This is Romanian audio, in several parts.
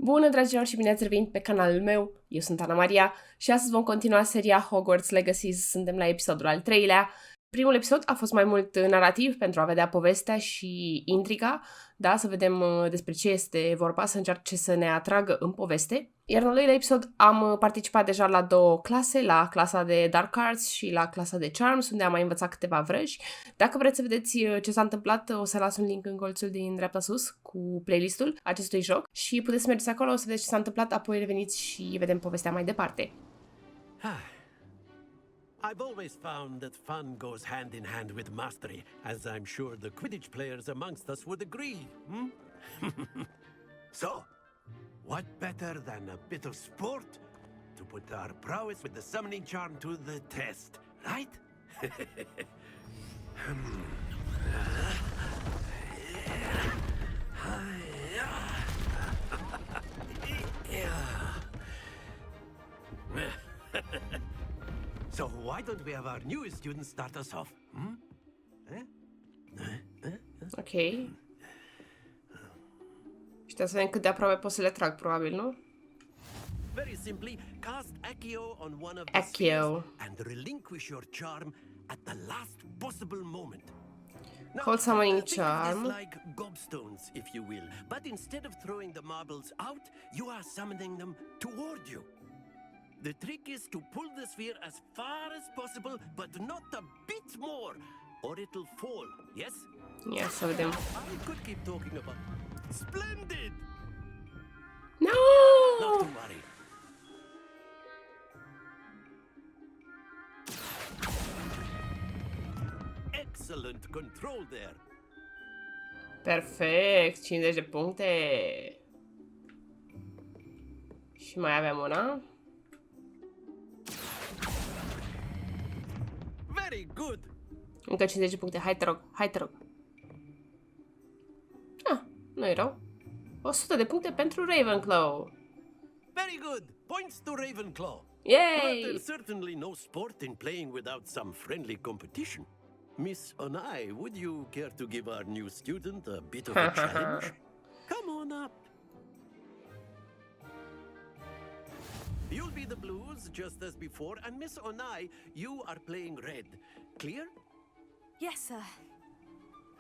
Bună, dragilor, și bine ați revenit pe canalul meu. Eu sunt Ana Maria și astăzi vom continua seria Hogwarts Legacy. Suntem la episodul al 3-lea. Primul episod a fost mai mult narrativ pentru a vedea povestea și intriga, da, să vedem despre ce este vorba, să încerce să ne atragă în poveste. Iar în al doilea episod am participat deja la două clase, la clasa de Dark Arts și la clasa de Charms, unde am mai învățat câteva vrăji. Dacă vreți să vedeți ce s-a întâmplat, o să las un link în colțul din dreapta sus cu playlistul acestui joc și puteți să mergeți acolo, o să vedeți ce s-a întâmplat, apoi reveniți și vedem povestea mai departe. I've always found that fun goes hand in hand with mastery, as I'm sure the Quidditch players amongst us would agree. So, what better than a bit of sport to put our prowess with the summoning charm to the test, right? So why don't we have our newest student start us off? Ok. Și trebuie să vedem cât de aproape pot să le trag, probabil, nu? Very simply, cast Accio on one of the Accio. spheres and relinquish your charm at the last possible moment. Hold summoning think of charm. this like gobstones, if you will, but instead of throwing the marbles out, you are summoning them toward you. The trick is to pull the sphere as far as possible, but not a bit more, or it'll fall, yes? Ia să vedem. I could keep talking about... Splendid! No! Not to worry. Excellent control there. Perfect, 50 de puncte. Și mai avem una. Very good. Încă 50 de puncte, hai te rog, hai te rog. Ah, nu e rău. 100 de puncte pentru Ravenclaw. Very good. Points to Ravenclaw. Yay! But there's certainly no sport in playing without some friendly competition. Miss Onai, would you care to give our new student a bit of a challenge? Come on up. You'll be the blues, just as before, and Miss Onai, you are playing red. Clear? Yes, sir.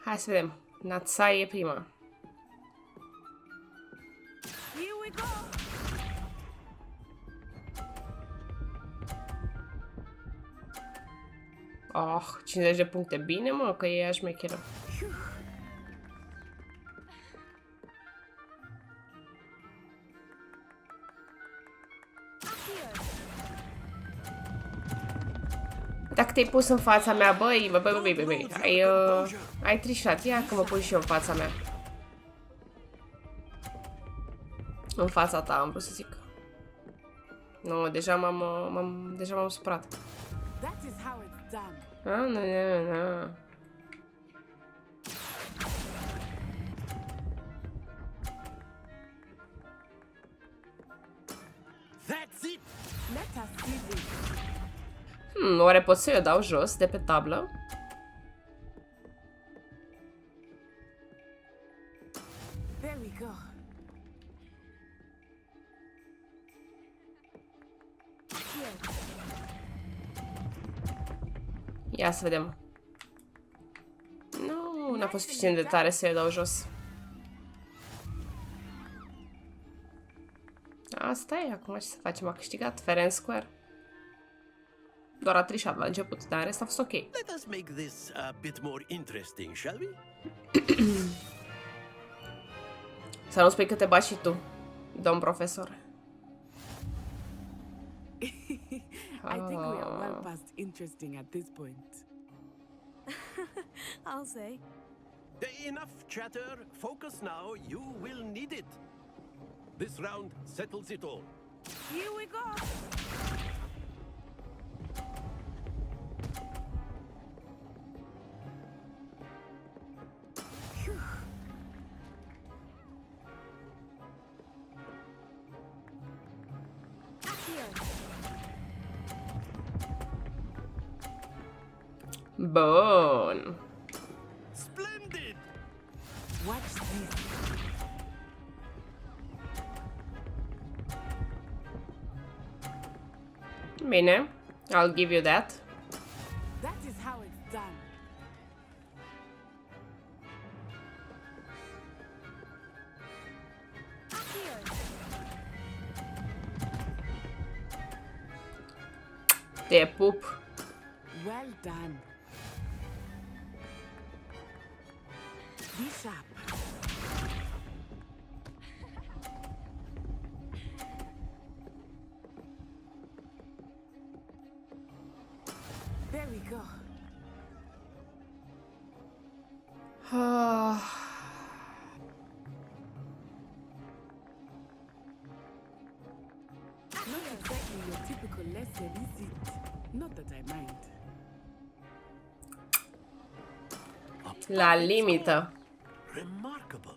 Hai să vedem. Natsai e prima. Here we go. Oh, 50 de puncte. Bine, mă, că e ea șmecheră. Dacă te-ai pus în fața mea, băi, băi, ai trișat. Ia că mă pun și eu în fața mea. În fața ta, am vrut să zic. Nu, deja m-am supărat. That is how it's done. Nu. That's it. Let us see this. Oare pot să-i o dau jos de pe tablă? There we go. Here. Ia să vedem. Nu, n-a fost suficient de tare să-i o dau jos. Asta e, acum ce să facem? A câștigat fair and square. Doar a trișat la început, dar în rest a fost ok. Let us make this a bit more interesting, shall we? Să nu spui că te bași și tu, domn profesor. I think we are well past interesting at this point. I'll say. Enough chatter. Focus now. You will need it. This round settles it all. Here we go. Bun. Splendid. Watch this. Bine. I'll give you that. That is how it's done. Te pup. Well done. Be sharp. There we go. Not exactly your typical lesson, is it? Not that I mind. La limită. Remarkable.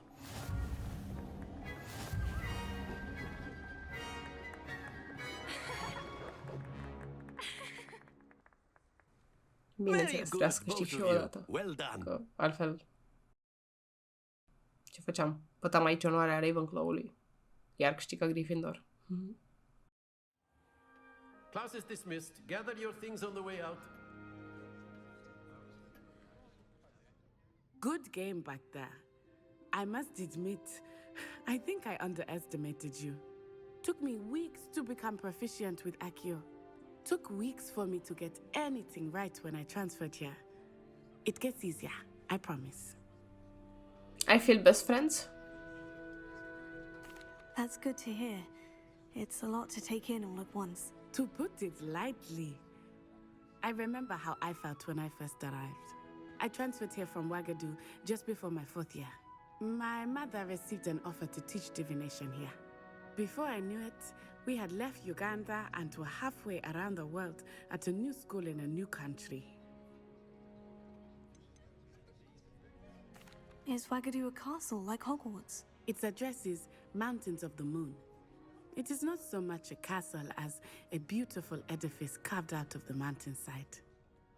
Bineînțeles, trebuia să câștig și eu o dată. Well done. Că altfel... Ce făceam? Pătam aici onoarea Ravenclaw-ului. Iar câștigă Gryffindor. Class is dismissed. Gather your things on the way out. Good game back there. I must admit, I think I underestimated you. Took me weeks to become proficient with Accio. Took weeks for me to get anything right when I transferred here. It gets easier, I promise. I feel best friends? That's good to hear. It's a lot to take in all at once. To put it lightly, I remember how I felt when I first arrived. I transferred here from Wagadu just before my 4th year. My mother received an offer to teach divination here. Before I knew it, we had left Uganda and were halfway around the world at a new school in a new country. Is Wagadu a castle like Hogwarts? Its address is Mountains of the Moon. It is not so much a castle as a beautiful edifice carved out of the mountainside.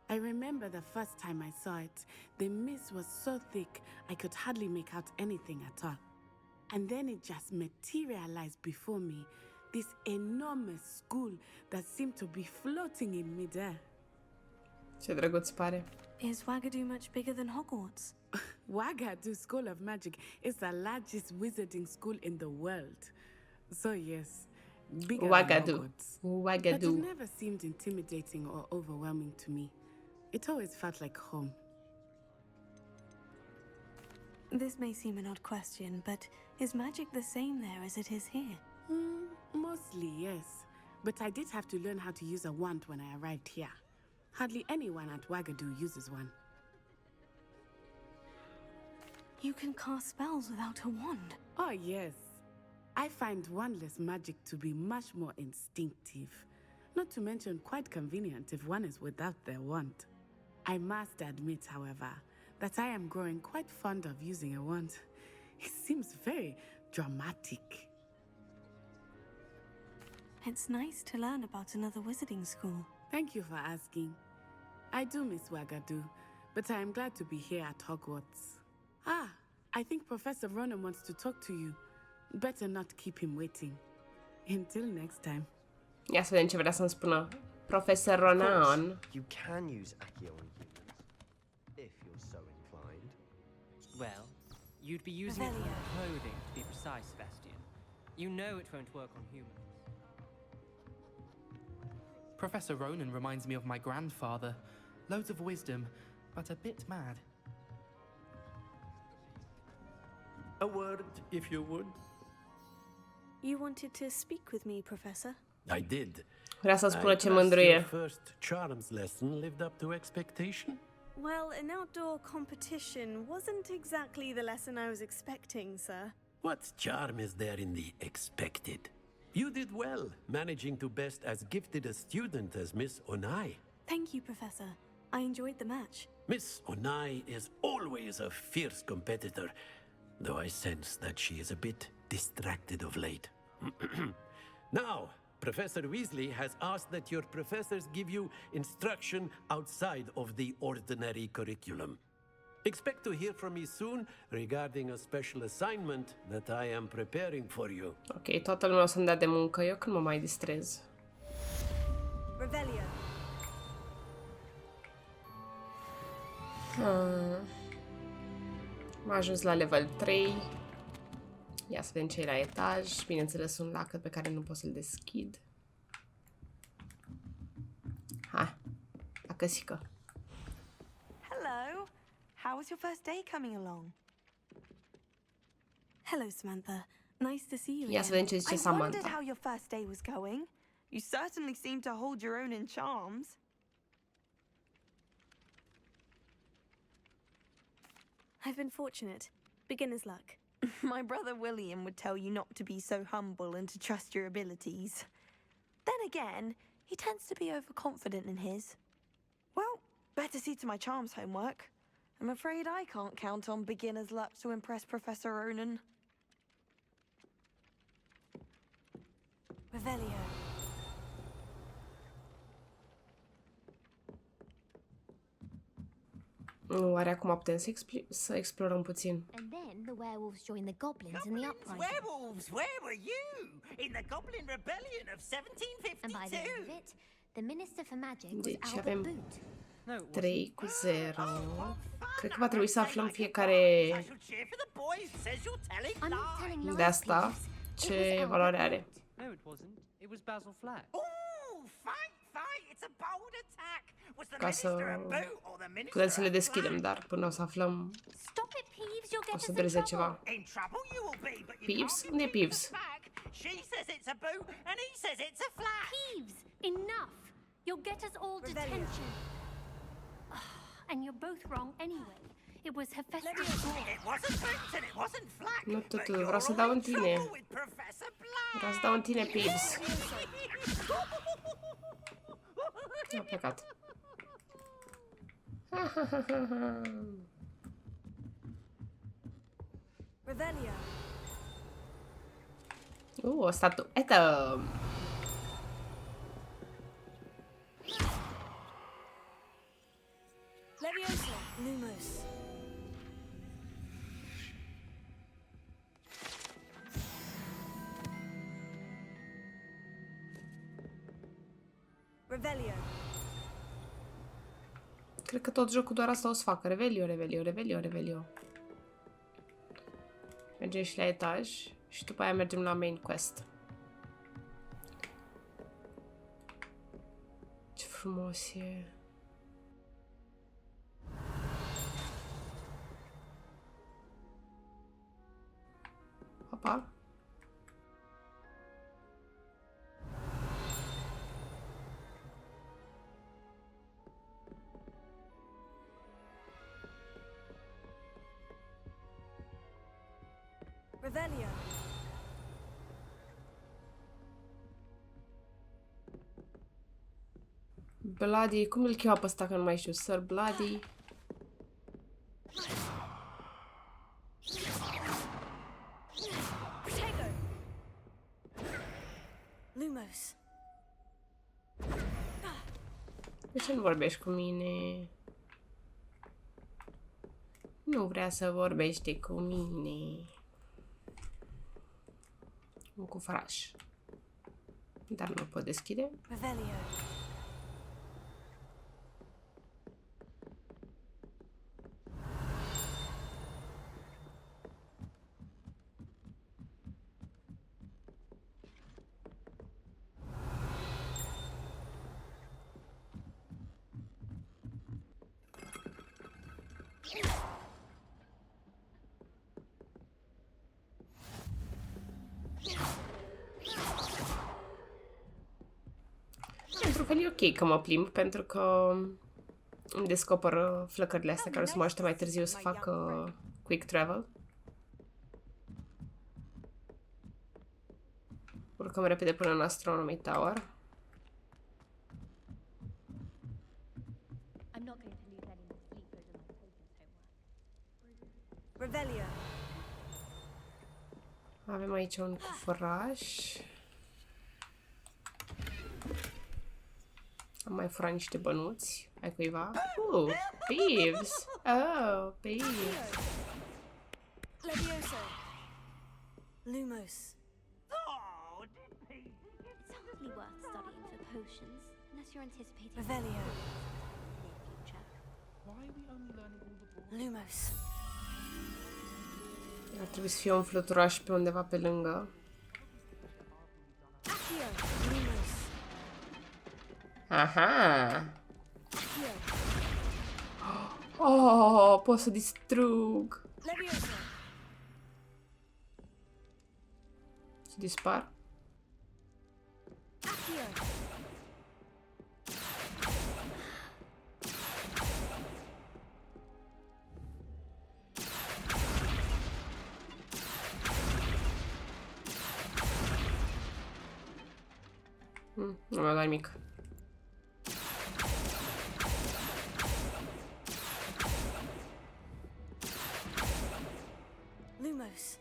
I remember the first time I saw it, the mist was so thick I could hardly make out anything at all. And then it just materialized before me, this enormous school that seemed to be floating in midair. Ce drăguț pare. Is Wagadu much bigger than Hogwarts? Wagadu School of Magic is the largest wizarding school in the world. So yes, bigger than Hogwarts. But it Wagadu. never seemed intimidating or overwhelming to me. It always felt like home. This may seem an odd question, but is magic the same there as it is here? Mostly, yes. But I did have to learn how to use a wand when I arrived here. Hardly anyone at Wagadu uses one. You can cast spells without a wand. Oh, yes. I find wandless magic to be much more instinctive. Not to mention quite convenient if one is without their wand. I must admit, however, that I am growing quite fond of using a wand. It seems very dramatic. It's nice to learn about another wizarding school. Thank you for asking. I do miss Wagadu, but I am glad to be here at Hogwarts. Ah, I think Professor Ronen wants to talk to you. Better not keep him waiting. Until next time. Ia să vedem ce vrea să-mi spună Profesor Ronen. You can use Accio on humans, if you're so inclined. Well, you'd be using it on clothing to be precise, Sebastian. You know it won't work on humans. Professor Ronen reminds me of my grandfather. Loads of wisdom, but a bit mad. A word, if you would. You wanted to speak with me, Professor? I did. Vrea să spună I ce trust mândru your e. first charms lesson lived up to expectation? Well, an outdoor competition wasn't exactly the lesson I was expecting, sir. What charm is there in the expected? You did well, managing to best as gifted a student as Miss Onai. Thank you, Professor. I enjoyed the match. Miss Onai is always a fierce competitor, though I sense that she is a bit distracted of late. Now, Professor Weasley has asked that your professors give you instruction outside of the ordinary curriculum. Expect to hear from me soon regarding a special assignment that I am preparing for you. Ok, toată lumea o să-mi dea de muncă. Eu când mă mai distrez? Revelio. Am ajuns la level 3. Ia să vedem ce e la etaj. Bineînțeles, un lacăt pe care nu pot să-l deschid. Hai, la căsică. Hello. How was your first day coming along? Hello, Samantha. Nice to see you Ia să again. vedem ce zice I wondered Samantha. how your first day was going. You certainly seem to hold your own in charms. I've been fortunate. Beginner's luck. My brother William would tell you not to be so humble and to trust your abilities. Then again, he tends to be overconfident in his. Well, better see to my charms homework. I'm afraid I can't count on beginner's luck to impress Professor Ronen. Revelio. Oare acum putem să explorăm puțin? And then the werewolves joined the goblins in the uprising. Werewolves, where were you? In the Goblin Rebellion of And by the end of 1752. it, the Minister for Magic was Deci Albert avem Boot. No, it wasn't. 3 cu 0. Cred că va trebui să aflăm fiecare I shall cheer for the boy who says you're telling I'm not telling lies. lies, de asta Peeves. It ce was Albert valoare are. Boot. No, it wasn't. It was Basil Flack. Ooh, fight! It's a bold attack. Was the Ca să minister a boot or the minister putem să le a deschidem, flag? dar până o să aflăm Stop it, Peeves. You'll o get să us in dureze trouble. ceva. In trouble you will be, but you Peeves? can't Unde e repeat Peeves? the flag. She says it's a boot and he says it's a flag. Peeves, enough. You'll get us all detention. And you're both wrong anyway. It was Hephaestus. It wasn't boot and it wasn't flag. Nu, but totul, you're vreau să all dau in în tine. trouble with Professor Black. Vreau să dau în tine, Peeves. A plecat. Revelio. O statuetă! Leviosa. Lumos. Revelio. Cred că tot jocul doar asta o să facă. Revelio, revelio, revelio, revelio. Mergem și la etaj și după aia mergem la main quest. Ce frumos e. Opa. Revelio. Bloody, cum îl cheamă pe ăsta că nu mai știu? Sir Bloody. Protego. Lumos. De ce nu vorbești cu mine? Nu vrea să vorbește cu mine. Un cufraș. Dar nu pot deschide. Revelio. Într-un fel e ok că mă plimb, pentru că îmi descoperă flăcările astea care o să mă ajute mai târziu să fac quick travel. Urcăm repede până în Astronomy Tower. I'm not going to lose any more sleep over my potions homework. Revelio. Avem aici un cufraș. Am mai furat niște bănuți. Ai cuiva? Peeves! Oh, Peeves! Leviosa. Lumos. Oh, didn't he? It's hardly worth studying for potions. Unless you're anticipating Revelio. future. Why are we only learning all the boys? Lumos. Ar trebui să fie un fluturaș pe undeva pe lângă. Accio. Lumos. Aha! Accio. Oh, pot să distrug. Leviosa. Să dispar. Accio. Nu mi-a dat nimic. Lumos.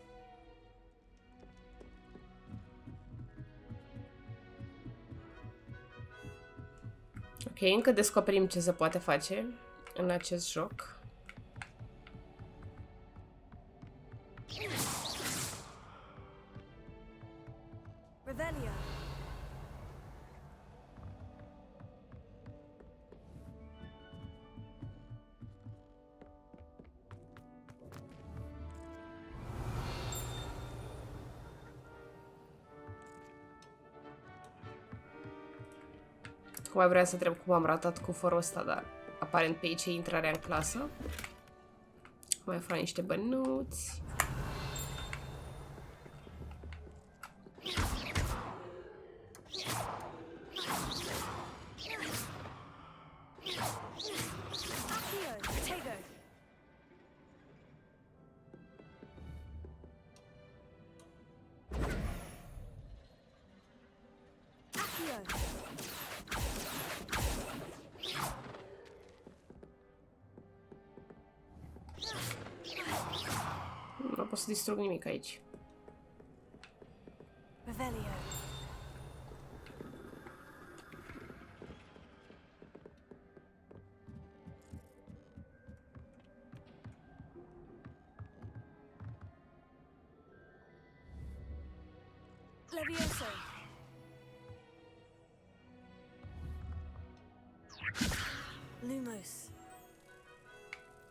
Ok, încă descoperim ce se poate face în acest joc. Revelio. Cum mai vreau să întreb cum am ratat cu forul ăsta, dar aparent pe aici e intrarea în clasă. Mai fac niște bănuți. Nu pot să distrug nimic aici. Revelio. Levioso. Lumos.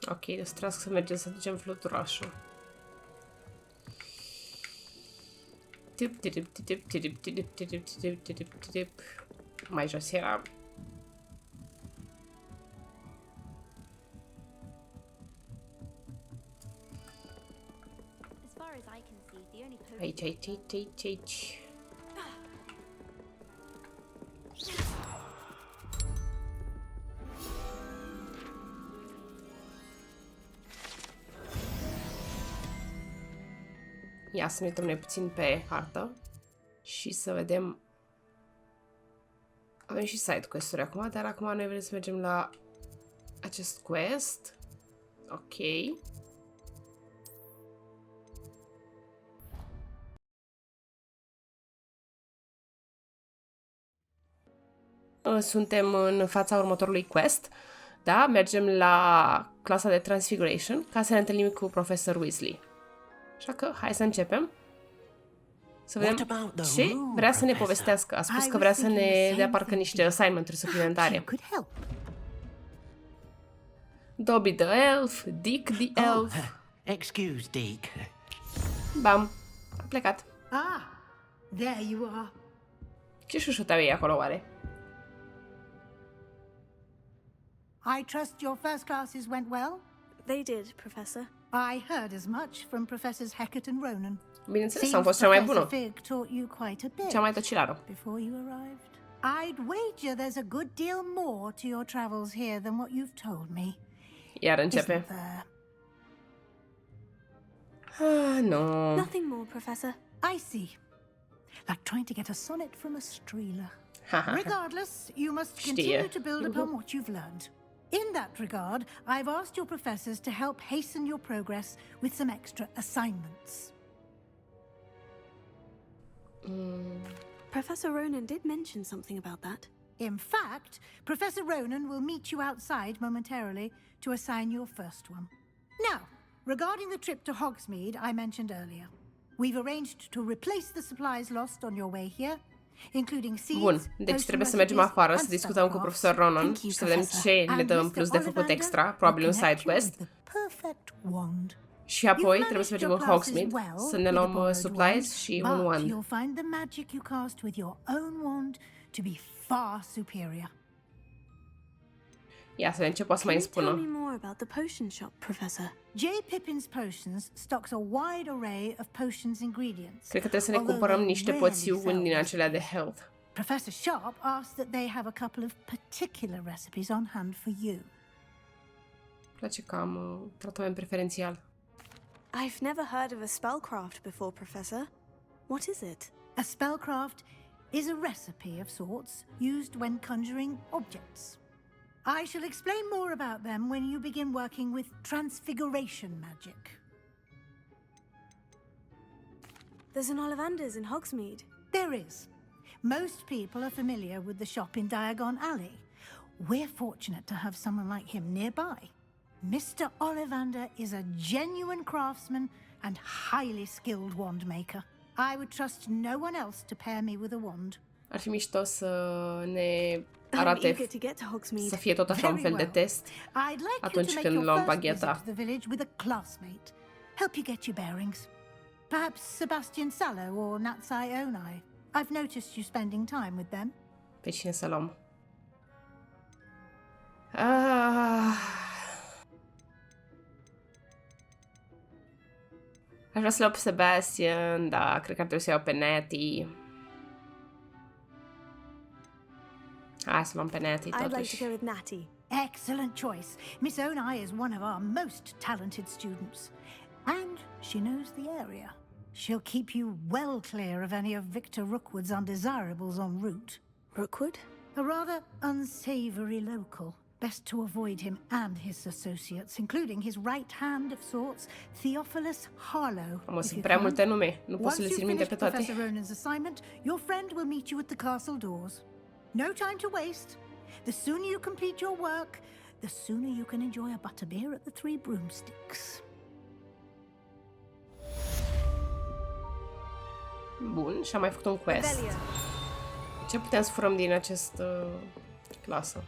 Ok, deci trebuie să mergem să ducem fluturașul. Mai jos era. As far as I can see, the only Aici, aici, aici, aici, aici. Ia să ne uităm noi puțin pe hartă și să vedem. Avem și side quest-uri acum, dar acum noi vrem să mergem la acest quest. Ok. Suntem în fața următorului quest. Da, mergem la clasa de Transfiguration ca să ne întâlnim cu profesor Weasley. Așa că, hai să începem. Să vedem ce vrea să ne povestească. A spus că vrea să ne dea parcă niște assignment-uri suplimentare. Dobby the Elf, Dick the Elf. Excuse, Dick. Bam, a plecat. Ah, there you are. Ce șușuteau ei acolo, oare? I trust your first classes went well? They did, Professor. I heard as much from Professors Hecat and Ronen. Bineînțeles, am fost cea mai bună. Fig taught you quite a bit Cea mai tocilară. before you arrived. I'd wager there's a good deal more to your travels here than what you've told me. Iar începe. Isn't there? Ah, no. Nothing more, Professor. I see. Like trying to get a sonnet from a streeler. Regardless, you must continue to build upon what you've learned. In that regard, I've asked your professors to help hasten your progress with some extra assignments. Professor Ronen did mention something about that. In fact, Professor Ronen will meet you outside momentarily to assign your first one. Now, regarding the trip to Hogsmeade I mentioned earlier, we've arranged to replace the supplies lost on your way here including seeds. Bun, deci trebuie să mergem afară să discutăm cu profesor Ronen și să vedem ce le dă în plus de făcut extra, probabil un side quest. Și apoi trebuie să mergem în Hogsmeade să ne luăm supplies și un wand. You'll find the magic you cast with your own wand to be far superior. Ia să vedem ce poate să mai îmi spună. Tell me more about the potion shop, Professor. J. Pippin's Potions stocks a wide array of potions ingredients. Cred că trebuie să ne cumpărăm niște poțiuni din acelea de health. Professor Sharp asked that they have a couple of particular recipes on hand for you. Îmi place că am tratament preferențial. I've never heard of a spellcraft before, Professor. What is it? A spellcraft is a recipe of sorts used when conjuring objects. I shall explain more about them when you begin working with transfiguration magic. There's an Ollivanders in Hogsmeade. There is. Most people are familiar with the shop in Diagon Alley. We're fortunate to have someone like him nearby. Mr. Ollivander is a genuine craftsman and highly skilled wand maker. I would trust no one else to pair me with a wand. Ar fi mișto să ne arate să fie tot așa un fel de test atunci când luăm bagheta. Help you get your bearings. Perhaps Sebastian Sallow or Natsai Onai. I've noticed you spending time with them. Pe cine să luăm? Aș vrea să iau pe Sebastian, dar cred că ar trebui să iau pe Natty. Hai să luăm pe Natty totuși. I'd like to go with Natty. Excellent choice. Miss Onai is one of our most talented students. And she knows the area. She'll keep you well clear of any of Victor Rookwood's undesirables en route. Rookwood? A rather unsavory local. Best to avoid him and his associates, including his right hand of sorts, Theophilus Harlow. Sunt prea multe nume, nu pot să le țin minte pe toate. Once you've finished Professor Ronen's assignment, your friend will meet you at the castle doors. No time to waste. The sooner you complete your work, the sooner you can enjoy a butterbeer at the Three Broomsticks. Bun, și am mai făcut un quest. Ce putem să furăm din această clasă?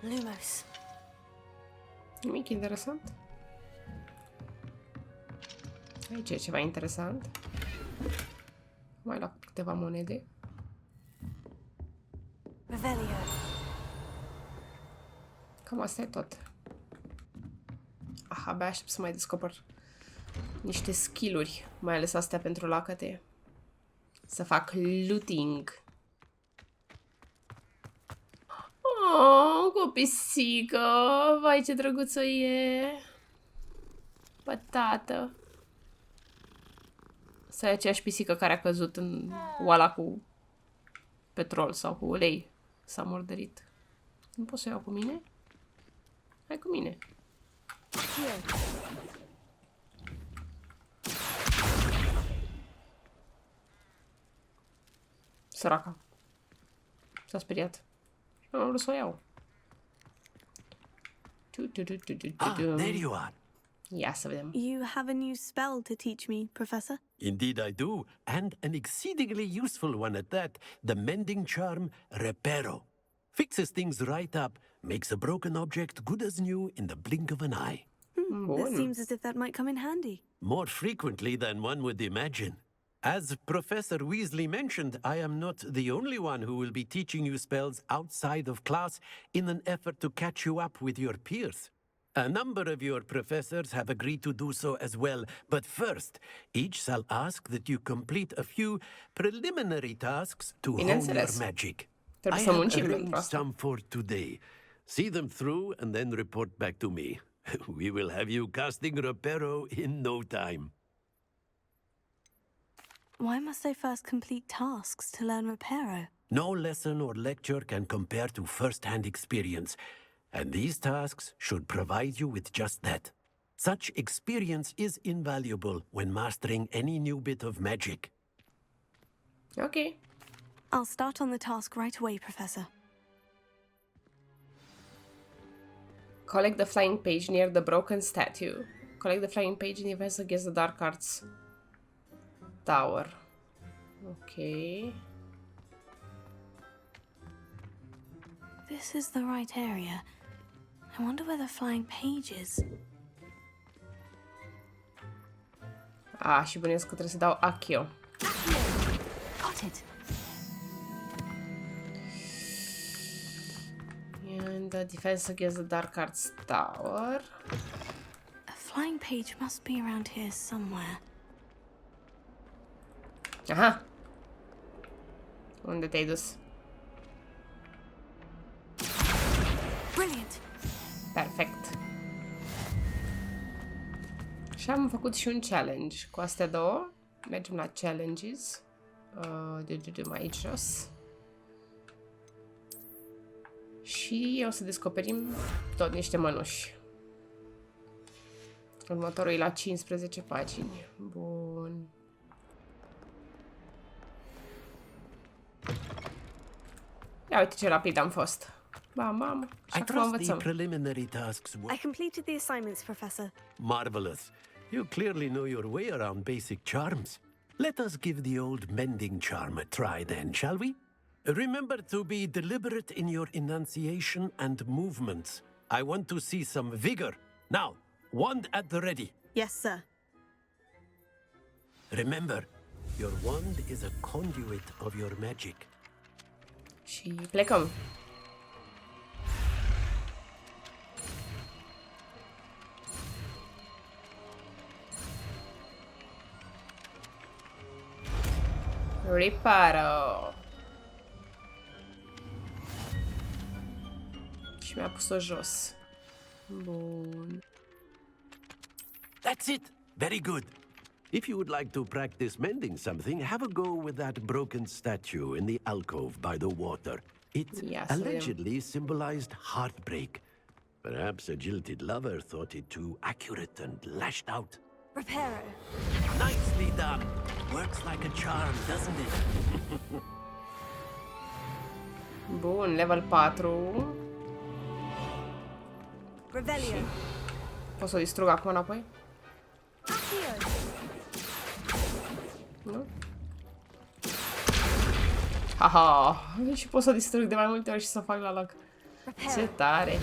Lumos. Nimic interesant. Aici e ceva interesant. Mai la câteva monede. Revelio. Cam asta e tot. Abia aștept să mai descoper niște skill-uri, mai ales astea pentru lacăte. Să fac looting. Oh, cu o pisică! Vai, ce drăguță e! Pătată! Asta e aceeași pisică care a căzut în oala cu petrol sau cu ulei. S-a murdărit. Nu pot să o iau cu mine? Hai cu mine! Săraca. S-a speriat. Nu vrut să o iau. There you are. Ia să vedem. You have a new spell to teach me, Professor? Indeed I do, and an exceedingly useful one at that, the mending charm Reparo. Fixes things right up, makes a broken object good as new in the blink of an eye. That seems as if that might come in handy. More frequently than one would imagine. As Professor Weasley mentioned, I am not the only one who will be teaching you spells outside of class in an effort to catch you up with your peers. A number of your professors have agreed to do so as well, but first, each shall ask that you complete a few preliminary tasks to hone your magic. I have arranged some for today. See them through and then report back to me. We will have you casting Reparo in no time. Why must I first complete tasks to learn Reparo? No lesson or lecture can compare to first-hand experience, and these tasks should provide you with just that. Such experience is invaluable when mastering any new bit of magic. Okay. I'll start on the task right away, Professor. Collect the flying page near the broken statue. Collect the flying page and advance against the dark arts tower. Okay. This is the right area. I wonder where the flying page is. Ah, și bănuiesc că trebuie să dau Accio. Got it. And the defense against the dark arts tower. A flying page must be around here somewhere. Aha! Unde te-ai dus? Brilliant. Perfect. Și am făcut și un challenge. Cu astea două mergem la challenges. Mai aici jos. Și o să descoperim tot niște mănuși. Următorul e la 15 pagini. Bun. Ia uite ce rapid am fost. Bam, bam. Și acum învățăm. Preliminary tasks I completed the assignments, Professor. Marvelous. You clearly know your way around basic charms. Let us give the old mending charm a try then, shall we? Remember to be deliberate in your enunciation and movements. I want to see some vigor. Now, wand at the ready. Yes, sir. Remember, your wand is a conduit of your magic. Și plecăm. Reparo. Și mi-a pus-o jos. Bun. That's it. Very good. If you would like to practice mending something, have a go with that broken statue in the alcove by the water. It allegedly symbolized heartbreak. Perhaps a jilted lover thought it too accurate and lashed out. Reparo. Nicely done. Works like a charm, doesn't it? Bun, level 4. Revelio. Pot să o distrug acum înapoi? Nu? Haha, și pot să o distrug de mai multe ori și să o fac la loc. Ce tare!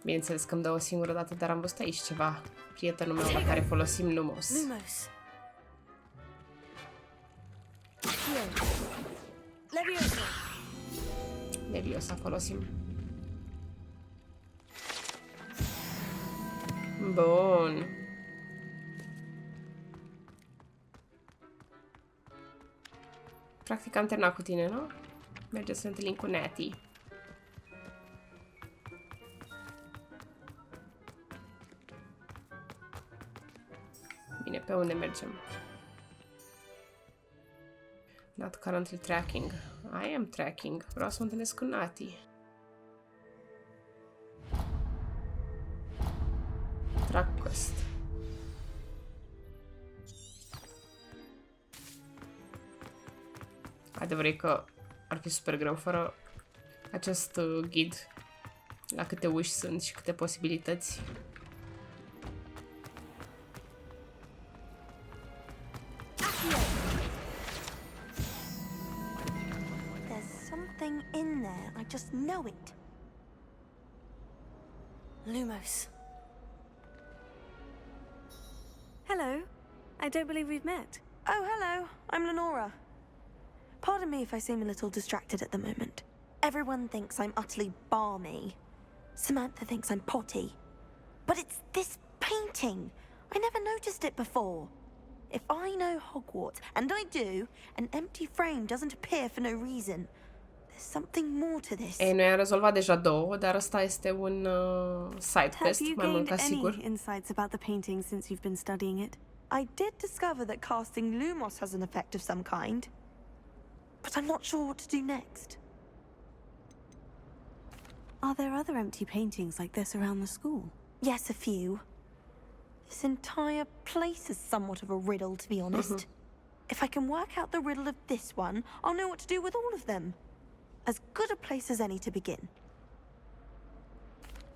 Bineînțeles că îmi dă o singură dată, dar am văzut aici ceva. Prietenul meu la care folosim Lumos. Lumos. Leviosa folosim. Bun. Practic am terminat cu tine, nu? Mergem să ne întâlnim cu Natty. Bine, pe unde mergem? Not currently tracking. I am tracking. Vreau să mă întâlnesc cu Natty. Track quest. Adevărul e că ar fi super greu fără acest ghid la câte uși sunt și câte posibilități. There's something in there. I just know it. Lumos. Hello. I don't believe we've met. Oh, hello. I'm Lenora. Pardon me if I seem a little distracted at the moment. Everyone thinks I'm utterly balmy. Samantha thinks I'm potty. But it's this painting. I never noticed it before. If I know Hogwarts, and I do, an empty frame doesn't appear for no reason. There's something more to this. Ei, noi am rezolvat deja două, dar ăsta este un side quest, mai mult ca sigur. Have you gained any insights about the painting since you've been studying it? I did discover that casting Lumos has an effect of some kind. But I'm not sure what to do next. Are there other empty paintings like this around the school? Yes, a few. This entire place is somewhat of a riddle, to be honest. If I can work out the riddle of this one, I'll know what to do with all of them. as good a place as any to begin.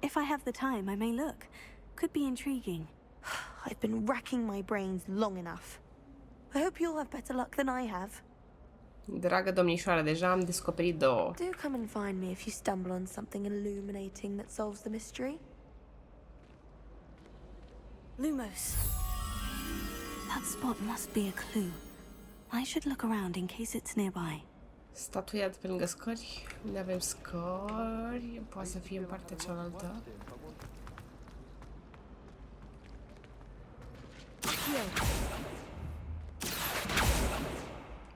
If I have the time, I may look. Could be intriguing. I've been racking my brains long enough. I hope you'll have better luck than I have. Dragă domnișoară, deja am descoperit două. Do come and find me if you stumble on something illuminating that solves the mystery. Lumos. That spot must be a clue. I should look around in case it's nearby. Statuia de pe lângă scări. Unde avem scări? Poate să fie în partea cealaltă.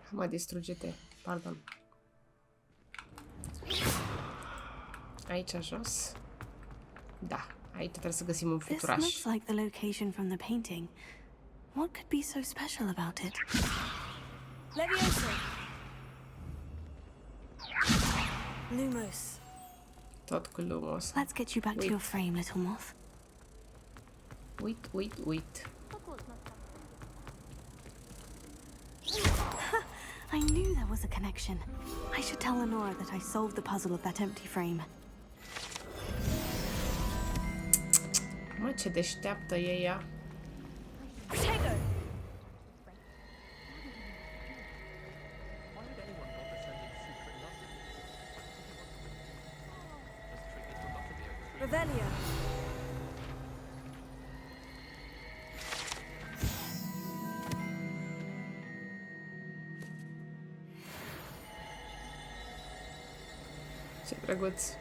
Mă, distruge-te. Pardon. Aici jos. Da, aici trebuie să găsim un fluturaș. This looks like the location from the painting. What could be so special about it? Leviosa. Lumos. Tot cu Lumos. Let's get you back to your frame, little moth. Uit. I knew there was a connection. I should tell Lenora that I solved the puzzle of that empty frame. Mă, ce deșteaptă e ea. Revelio. Ce drăguț.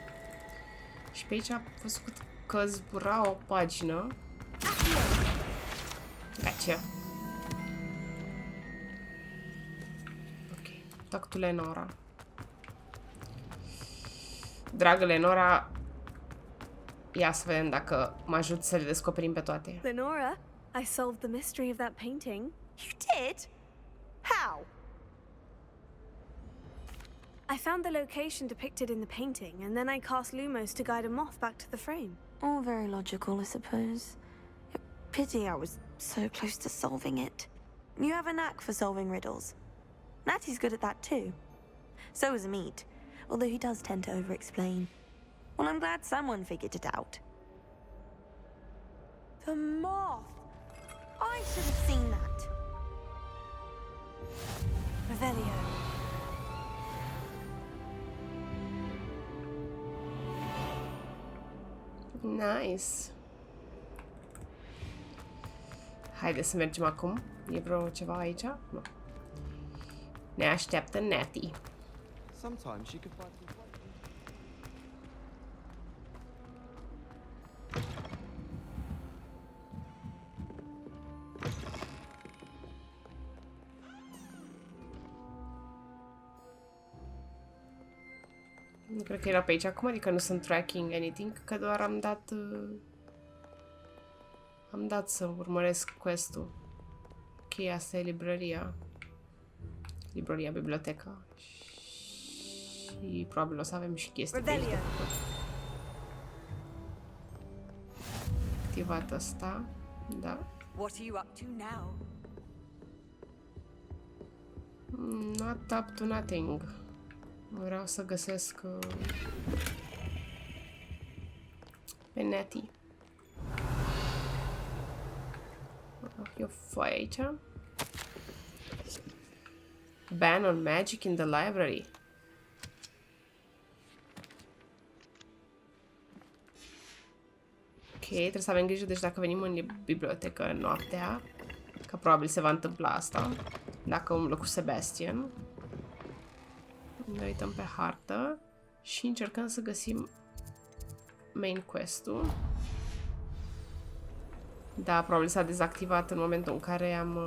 Și pe aici a văzut că zbura o pagină. Gotcha. Ok. Talk to Lenora. Dragă Lenora, ia să vedem dacă mă ajut să le descoperim pe toate. Lenora, I solved the mystery of that painting. You did? How? I found the location depicted in the painting, and then I cast Lumos to guide a moth back to the frame. All very logical, I suppose. Pity I was so close to solving it. You have a knack for solving riddles. Natty's good at that too. So is Meat, although he does tend to over-explain. Well, I'm glad someone figured it out. The moth! I should have seen that. Revelio. Nice. Haideți să mergem acum. E vreo ceva aici? Nu. Ne așteaptă Natty. Sometimes you could find. Nu cred că era pe aici acum, adică nu sunt tracking anything, că doar am dat să urmăresc quest-ul. Ok, asta e librăria. Biblioteca. Și probabil o să avem și chestii pe aici. Activat asta. Da. What are you up to now? Not up to nothing. Vreau să găsesc pe Natty. E o foaie aici. Ban on magic in the library. Ok, trebuie să avem grijă, deci dacă venim în bibliotecă noaptea, că probabil se va întâmpla asta, dacă umblă cu Sebastian. Ne uităm pe hartă și încercăm să găsim main quest-ul. Da, probabil s-a dezactivat în momentul în care am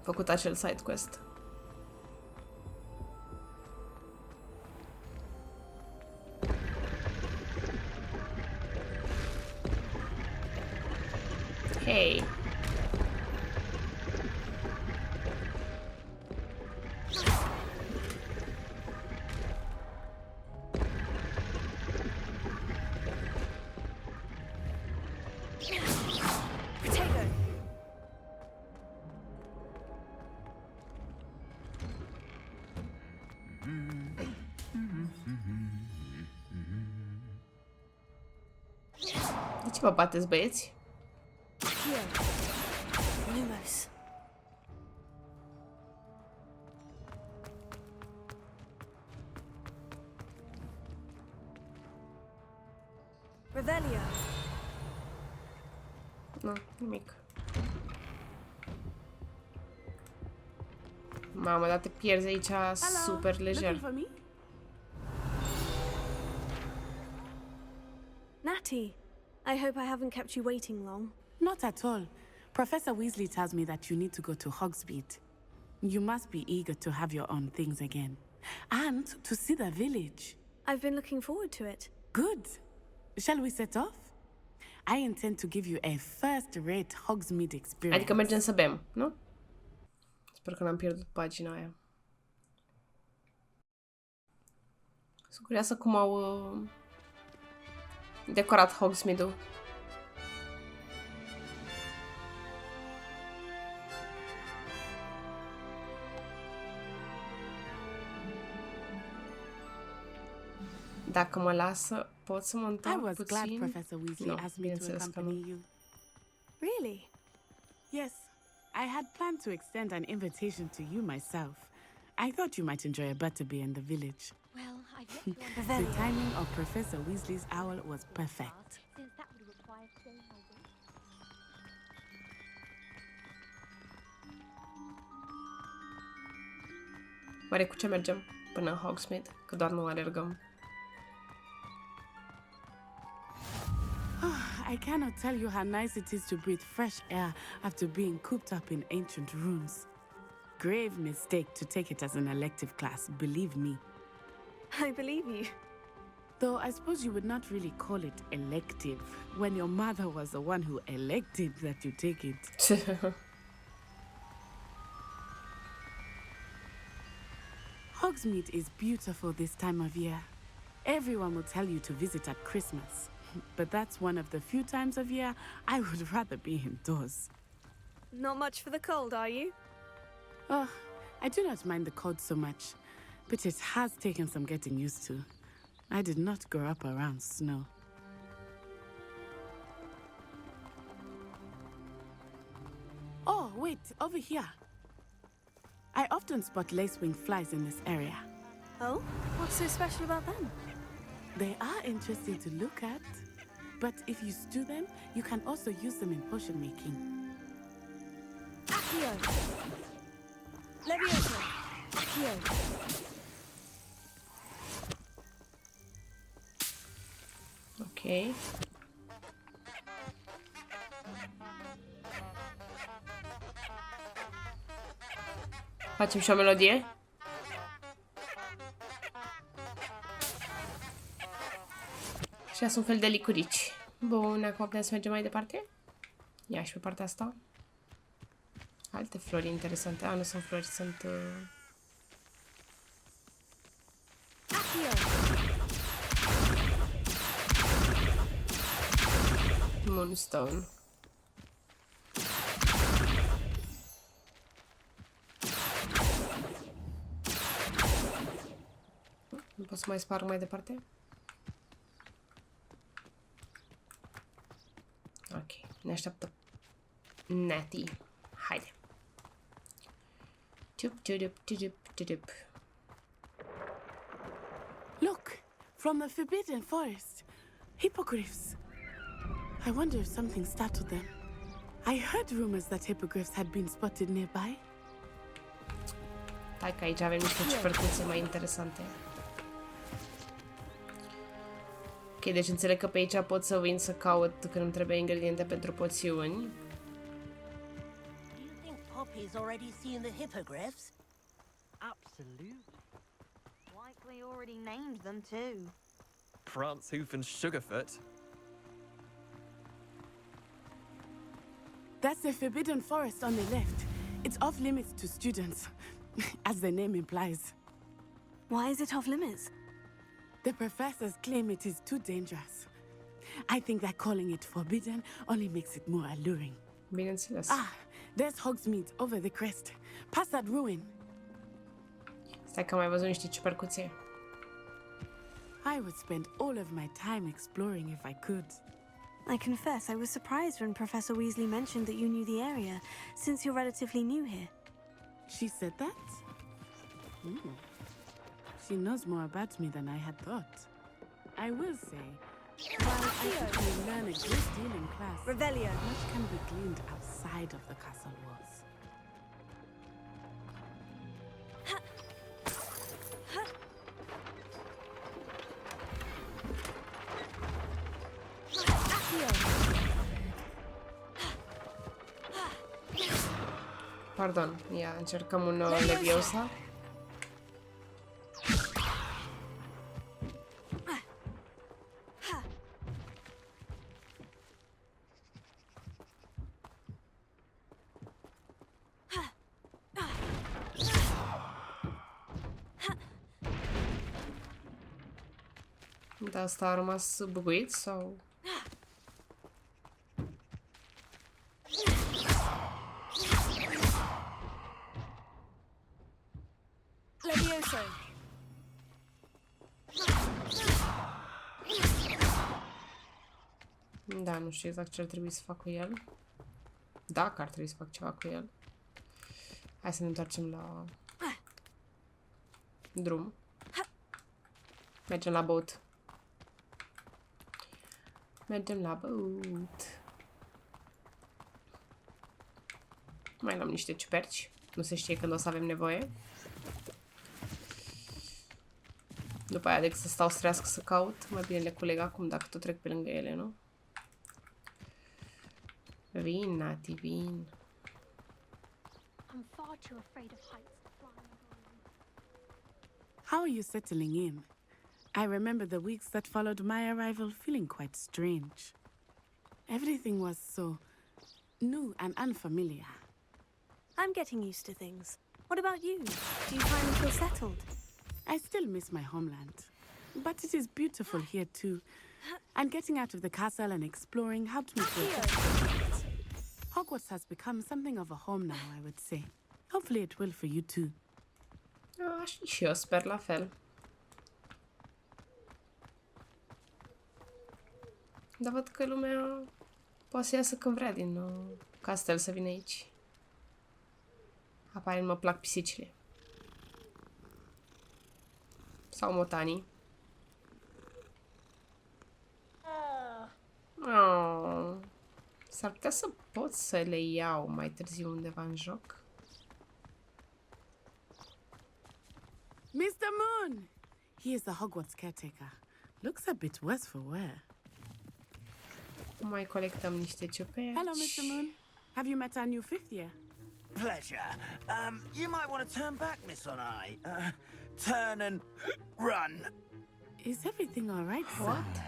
făcut acel side quest. Hey! vă bateți, băieți? Lumos. Revelio. Nu, nimic. Mamă, dar te pierzi aici super lejer. Natty, I hope I haven't kept you waiting long. Not at all. Professor Weasley tells me that you need to go to Hogsmeade. You must be eager to have your own things again. And to see the village. I've been looking forward to it. Good. Shall we set off? I intend to give you a first-rate Hogsmeade experience. Adică mergem să bem, nu? Sper că n-am pierdut pagina aia. Sunt curioasă cum au decorat Hogsmeade-ul. Dacă mă lasă, pot să mă întorc puțin? I was glad Professor Weasley asked me to accompany you. Really? Yes. I had planned to extend an invitation to you myself. I thought you might enjoy a butterbeer in the village. Well, I've The timing of Professor Weasley's owl was perfect. since that would require staying over. Oare cu ce mergem până în Hogsmeade? Că doar nu alergăm. I cannot tell you how nice it is to breathe fresh air after being cooped up in ancient rooms. Grave mistake to take it as an elective class, believe me. I believe you. Though I suppose you would not really call it elective when your mother was the one who elected that you take it. Hogsmeade is beautiful this time of year. Everyone will tell you to visit at Christmas. But that's one of the few times of year I would rather be indoors. Not much for the cold, are you? Oh, I do not mind the cold so much, but it has taken some getting used to. I did not grow up around snow. Oh, wait, over here. I often spot lacewing flies in this area. Oh? What's so special about them? They are interesting to look at, but if you stew them, you can also use them in potion making. Accio! Levioso! Accio! Ok. Facem și o melodie? Și sunt un fel de licurici. Bun, acum putem să mergem mai departe? Ia și pe partea asta. Alte flori interesante. Nu sunt flori, sunt... Moonstone. Nu pot să mai sparg mai departe? Ok, ne așteaptă Natty. Haide. Look, from the Forbidden Forest. Hippogriffs. I wonder if something startled them. I heard rumors that hippogriffs had been spotted nearby. Hai că aici avem niște ciupercuțe mai interesante. Ok, deci înțeleg că pe aici pot să vin să caut când îmi trebuie ingrediente pentru poțiuni. Do you think Poppy's already seen the hippogriffs? Absolutely. Likely already named them too. Prancehoof and Sugarfoot. That's the Forbidden Forest on the left. It's off limits to students, as the name implies. Why is it off limits? The professors claim it is too dangerous. I think that calling it forbidden only makes it more alluring. Bineînțeles. Ah, there's Hogsmeade over the crest. Past that ruin. Stai că am mai văzut niște ciupercuțe. I would spend all of my time exploring if I could. I confess I was surprised when Professor Weasley mentioned that you knew the area, since you're relatively new here. She said that? She knows more about me than I had thought. I will say, while I certainly learn a great deal in class, Revelio. much can be gleaned outside of the castle walls. Pardon, ia, încercăm un Leviosa. Da, asta a rămas buguit sau... Levioso. Da, nu știu exact ce ar trebui să fac cu el. Dacă ar trebui să fac ceva cu el. Hai să ne întoarcem la drum. Mergem la băut. Mergem la băut. Mai luăm niște ciuperci. Nu se știe când o să avem nevoie. După aia, decât să stau să trească să caut, mai bine le culeg acum dacă tot trec pe lângă ele, nu? Vin, Nati, vin. How are you settling in? I remember the weeks that followed my arrival feeling quite strange. Everything was so new and unfamiliar. I'm getting used to things. What about you? Do you finally feel settled? I still miss my homeland, but it is beautiful here too. And getting out of the castle and exploring helped me feel. Hogwarts has become something of a home now, I would say. Hopefully it will for you too. Și eu sper la fel. Dar văd că lumea poate să iasă când vrea din castel să vină aici. Aparent mă plac pisicile. Sau motanii. Oh. S-ar putea să pot să le iau mai târziu undeva în joc. Mr. Moon! He is the Hogwarts caretaker. Looks a bit worse for wear. Mai colectăm niște ciuperci. Hello, Mr. Moon. Have you met our new fifth year? Pleasure. You might want to turn back, Miss Onai. Turn and run. Is everything all right, sir? What?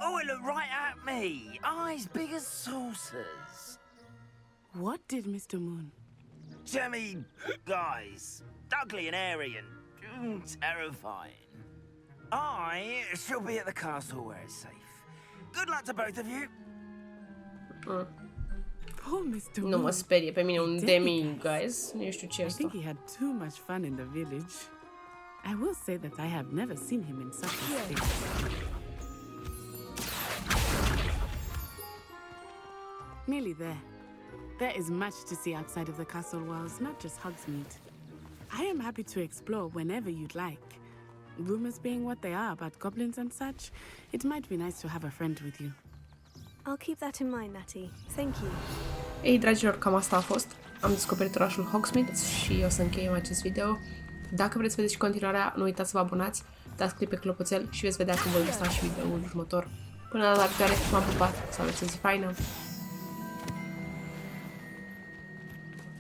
Oh, it looked right at me. Eyes big as saucers. What did Mr. Moon? Jemmy, guys. Ugly and airy and terrifying. I shall be at the castle where it's safe. Good luck to both of you. Poor Mr. Nu mă sperie pe mine un demi, guys. Nu știu ce I este. think he had too much fun in the village. I will say that I have never seen him in such a state. Nearly there. There is much to see outside of the castle walls, not just Hogsmeade. I am happy to explore whenever you'd like. Rumors being what they are about goblins and such, it might be nice to have a friend with you. I'll keep that in mind, Natty. Thank you. Ei, dragilor, cam asta a fost. Am descoperit orașul Hogsmeade și o să încheiem acest video. Dacă vreți să vedeți și continuarea, nu uitați să vă abonați, dați click pe clopoțel și veți vedea cum voi găsa și videoul următor. Până la viitoare, m-am pupat, să aveți o zi faină!